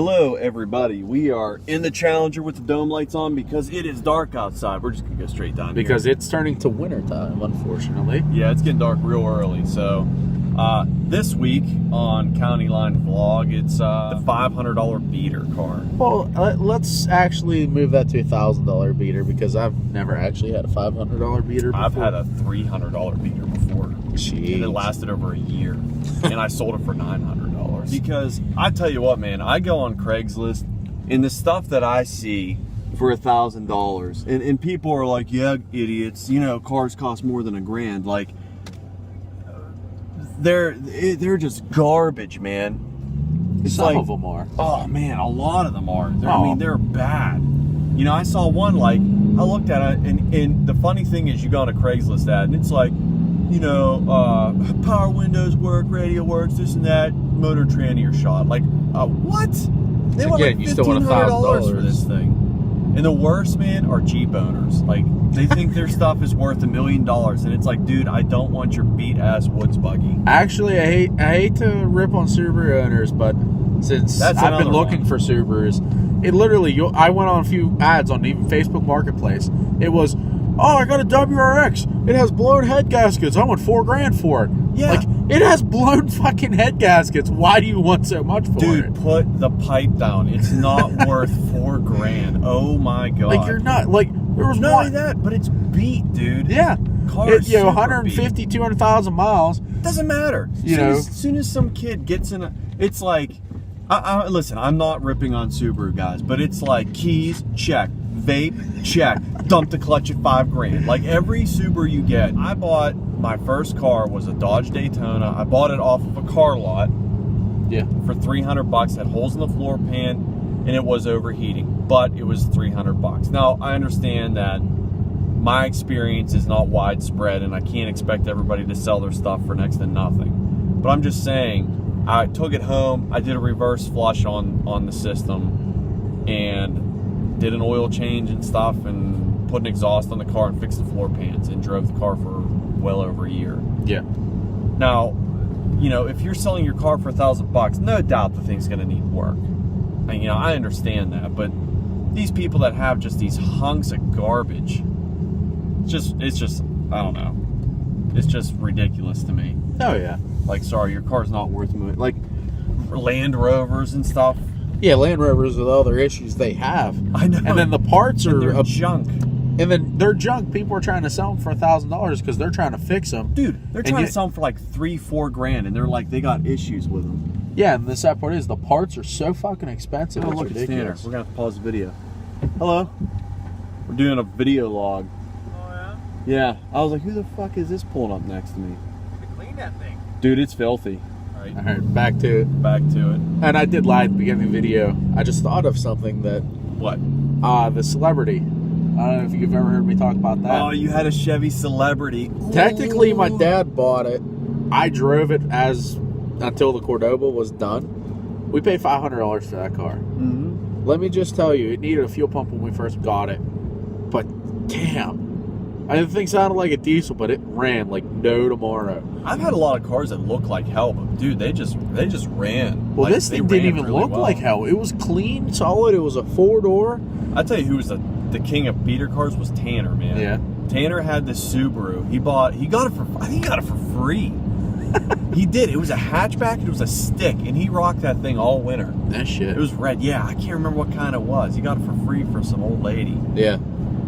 Hello everybody, we are in the Challenger with the dome lights on because it is dark outside. We're just gonna go straight down because here. it's turning to winter time, unfortunately. Yeah, it's getting dark real early. So this week on County Line Vlog, it's the $500 beater car. Well, let's actually move that to a $1,000 beater because I've never actually had a $500 beater before. I've had a $300 beater before. Jeez. And it lasted over a year. And I sold it for $900. Because I tell you what, man, I go on Craigslist and the stuff that I see for $1,000 and people are like, yeah, idiots, you know, cars cost more than $1,000. Like, they're just garbage, man. It's Some like, of them are. Oh man, a lot of them are. I mean, they're bad. You know, I saw one, like, I looked at it, and the funny thing is, you go on a Craigslist ad, and it's like, you know, power windows work, radio works, this and that, motor tranny or shot. Like, what? They want like $1,500 for this thing. And the worst, man, are Jeep owners. Like, they think their stuff is worth $1 million, and it's like, dude, I don't want your beat-ass Woods buggy. Actually, I hate to rip on Subaru owners, but since I've been looking for Subarus, it literally, I went on a few ads on even Facebook Marketplace. It was, oh, I got a WRX. It has blown head gaskets. I want $4,000 for it. Yeah. Like, it has blown fucking head gaskets. Why do you want so much for it? Dude, put the pipe down. It's not worth $4,000. Oh my god. Like, you're not, like, there was not one. only that, but it's beat, dude. Yeah. Cars, you know, 150, 200,000 miles. Doesn't matter. As soon as some kid gets in it's like, listen, I'm not ripping on Subaru guys, but it's like keys, check. Vape, check. Dump the clutch at $5,000. Like, every Subaru you get. I bought, my first car was a Dodge Daytona. I bought it off of a car lot. Yeah. For $300. Had holes in the floor pan, and it was overheating, but it was $300. Now, I understand that my experience is not widespread, and I can't expect everybody to sell their stuff for next to nothing. But I'm just saying, I took it home. I did a reverse flush on the system, and did an oil change and stuff, and put an exhaust on the car and fixed the floor pans, and drove the car for well over a year. Yeah. Now, you know, if you're selling your car for $1,000, no doubt the thing's going to need work. And, you know, I understand that, but these people that have just these hunks of garbage, it's just, I don't know. It's just ridiculous to me. Oh yeah. Like, sorry, your car's not worth moving. Like, Land Rovers and stuff. Yeah, Land Rovers with all their issues they have. I know. And then the parts are junk. And then they're junk. People are trying to sell them for $1,000 because they're trying to fix them. Dude, they're trying to sell them for like $3,000-$4,000, and they're like, they got issues with them. Yeah, and the sad part is the parts are so fucking expensive. Oh, look, it's Tanner. We're gonna have to pause the video. Hello. We're doing a video log. Oh yeah? Yeah. I was like, who the fuck is this pulling up next to me? To clean that thing. Dude, it's filthy. All right, back to it. Back to it. And I did lie at the beginning of the video. I just thought of something that... What? The Celebrity. I don't know if you've ever heard me talk about that. Oh, you had a Chevy Celebrity. Technically, my dad bought it. I drove it until the Cordoba was done. We paid $500 for that car. Mm-hmm. Let me just tell you, it needed a fuel pump when we first got it. But damn. The thing sounded like a diesel, but it ran like no tomorrow. I've had a lot of cars that look like hell, but dude, they just ran. Well, like, this thing didn't even look like hell. It was clean, solid. It was a 4-door. I tell you, who was the king of beater cars was Tanner, man. Yeah. Tanner had this Subaru. He got it for free. He did. It was a hatchback. It was a stick, and he rocked that thing all winter. That shit. It was red. Yeah, I can't remember what kind it was. He got it for free for some old lady. Yeah.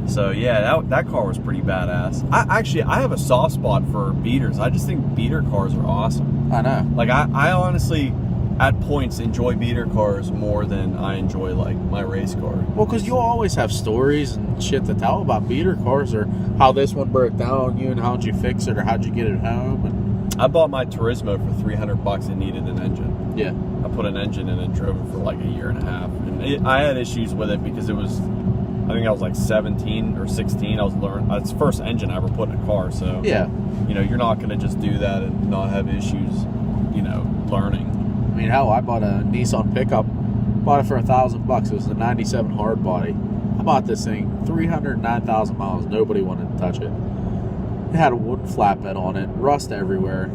So yeah, that car was pretty badass. I have a soft spot for beaters. I just think beater cars are awesome. I know. Like, I honestly, at points, enjoy beater cars more than I enjoy, like, my race car. Well, because you'll always have stories and shit to tell about beater cars, or how this one broke down on you and how'd you fix it or how'd you get it home. And I bought my Turismo for $300 and needed an engine. Yeah. I put an engine in and drove it for like a year and a half. And I had issues with it because it was, I think I was like 17 or 16. I was learning. It's the first engine I ever put in a car. So, yeah. You know, you're not going to just do that and not have issues, you know, learning. I mean, hell, I bought a Nissan pickup. Bought it for $1,000. It was a 97 hard body. I bought this thing 309,000 miles. Nobody wanted to touch it. It had a wooden flatbed on it. Rust everywhere.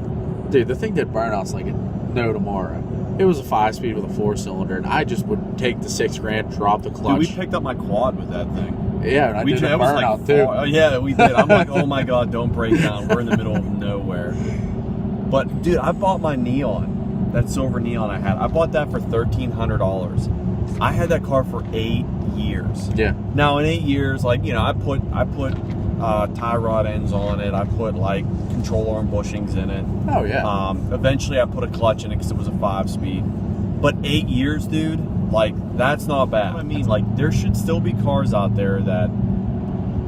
Dude, the thing did burnouts like no tomorrow. It was a 5-speed with a 4-cylinder, and I just would take the $6,000, drop the clutch. Dude, we picked up my quad with that thing. Yeah, and I did a burnout too. Oh, yeah, we did. I'm like, oh my God, don't break down. We're in the middle of nowhere. But dude, I bought my Neon, that silver Neon I had. I bought that for $1,300. I had that car for 8 years. Yeah. Now in 8 years, like, you know, I put tie rod ends on it. I put like control arm bushings in it. Oh yeah. Eventually, I put a clutch in it because it was a 5-speed. But 8 years, dude, like that's not bad. I mean, like there should still be cars out there that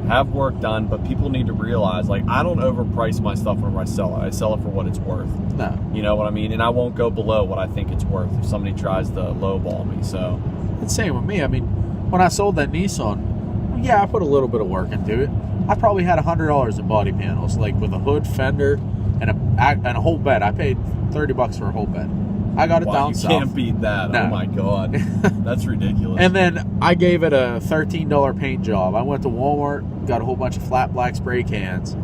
have work done, but people need to realize, like, I don't overprice my stuff whenever I sell it. I sell it for what it's worth. No. You know what I mean? And I won't go below what I think it's worth if somebody tries to lowball me. So it's the same with me. I mean, when I sold that Nissan, yeah, I put a little bit of work into it. I probably had $100 in body panels, like with a hood, fender, and a whole bed. I paid $30 for a whole bed. I got it down south. You can't beat that. No. Oh my God, that's ridiculous. And then I gave it a $13 paint job. I went to Walmart, got a whole bunch of flat black spray cans,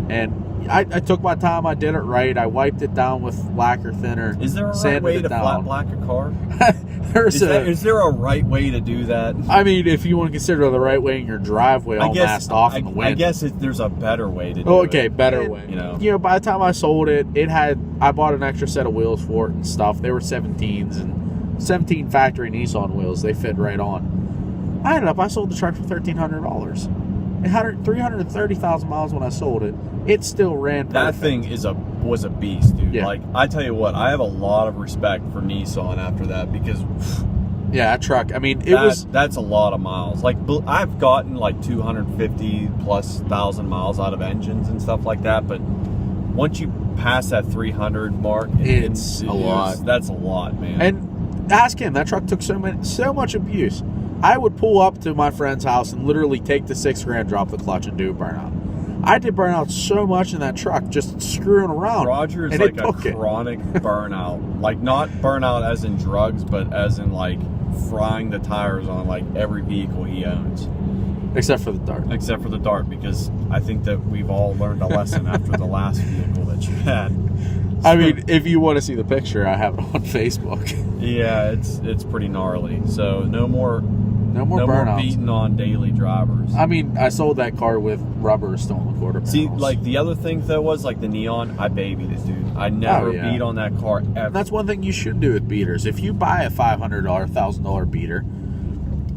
and I took my time. I did it right. I wiped it down with lacquer thinner. Is there a right way to flat black a car? Is there a right way to do that? I mean, if you want to consider the right way in your driveway, all masked off in the wind. I guess there's a better way to do it. Okay, better way. You know, by the time I sold it, I bought an extra set of wheels for it and stuff. They were 17s and 17 factory Nissan wheels. They fit right on. I sold the truck for $1,300. It had 330,000 miles when I sold it. It still ran perfect. That thing was a beast, dude. Yeah. Like, I tell you what, I have a lot of respect for Nissan after that because yeah, that truck, I mean, that's a lot of miles. Like, I've gotten like 250,000+ miles out of engines and stuff like that, but once you pass that 300 mark, it's a lot. That's a lot, man. And ask him, that truck took so much abuse. I would pull up to my friend's house and literally take the $6,000, drop the clutch, and do a burnout. I did burnout so much in that truck, just screwing around. Roger is like a chronic burnout. Like, not burnout as in drugs, but as in like frying the tires on like every vehicle he owns. Except for the Dart. Except for the Dart, because I think that we've all learned a lesson after the last vehicle that you had. So, I mean, if you want to see the picture, I have it on Facebook. Yeah, it's pretty gnarly. So no more burnouts. Beating on daily drivers. I mean, I sold that car with rubber still in the quarter panels. See, like the other thing though was like the Neon, I babied it, dude. I never beat on that car ever. And that's one thing you should do with beaters. If you buy a $500, $1,000 beater,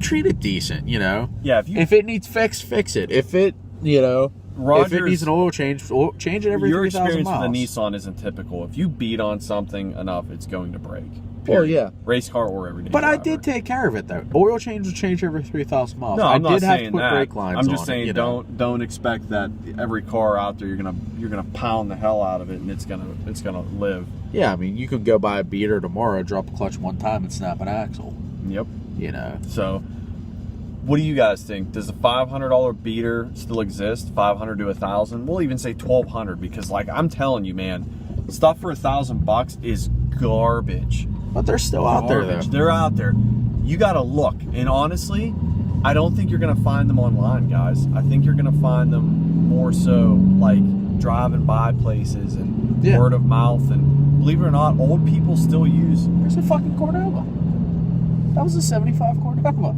treat it decent, you know? Yeah. If it needs fix it. If it, you know, if it needs an oil change it every 3,000 miles. Your experience with the Nissan isn't typical. If you beat on something enough, it's going to break. Well, yeah. Race car or everyday But driver. I did take care of it, though. Oil change was changed every 3,000 miles. No, I'm not did have saying to put that. brake lines I'm just on saying it, don't expect that every car out there you're gonna pound the hell out of it and it's gonna live. Yeah, I mean, you can go buy a beater tomorrow, drop a clutch one time, and snap an axle. Yep. You know. So, what do you guys think? Does a $500 beater still exist? $500 to $1,000? We'll even say $1,200 because, like, I'm telling you, man, stuff for $1,000 is garbage. But they're still out there, though. They're out there. You got to look. And honestly, I don't think you're going to find them online, guys. I think you're going to find them more so like driving by places and word of mouth. And believe it or not, old people still use. There's a fucking Cordova. That was a 75 Cordova.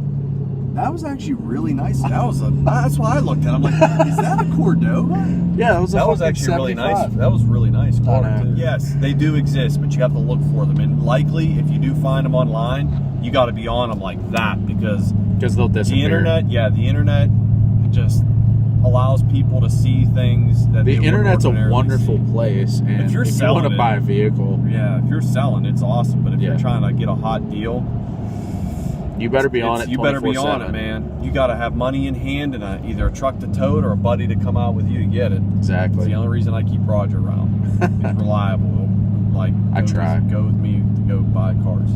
That was actually really nice. That's why I looked at it. I'm like, is that a Cordova? Yeah, that was actually 75. really nice. That was really nice car. Yes, they do exist, but you have to look for them. And likely, if you do find them online, you got to be on them like that because they'll disappear. The internet just allows people to see things that the internet's a wonderful place. And if you want to buy a vehicle, if you're selling, it's awesome. But if you're trying to get a hot deal, you better be on it. You better be on it, man. You got to have money in hand and either a truck to tow it or a buddy to come out with you to get it. Exactly. It's the only reason I keep Roger around. He's reliable. Like, I try. Go with me to go buy cars.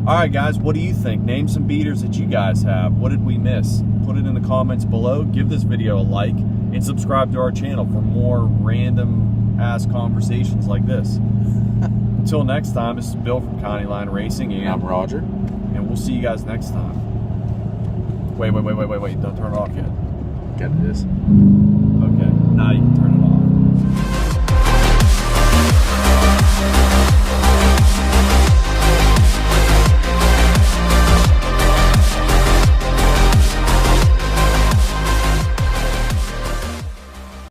All right, guys, what do you think? Name some beaters that you guys have. What did we miss? Put it in the comments below. Give this video a like and subscribe to our channel for more random ass conversations like this. Until next time, this is Bill from County Line Racing, and I'm Roger. And we'll see you guys next time. Wait. Don't turn it off yet. Get this.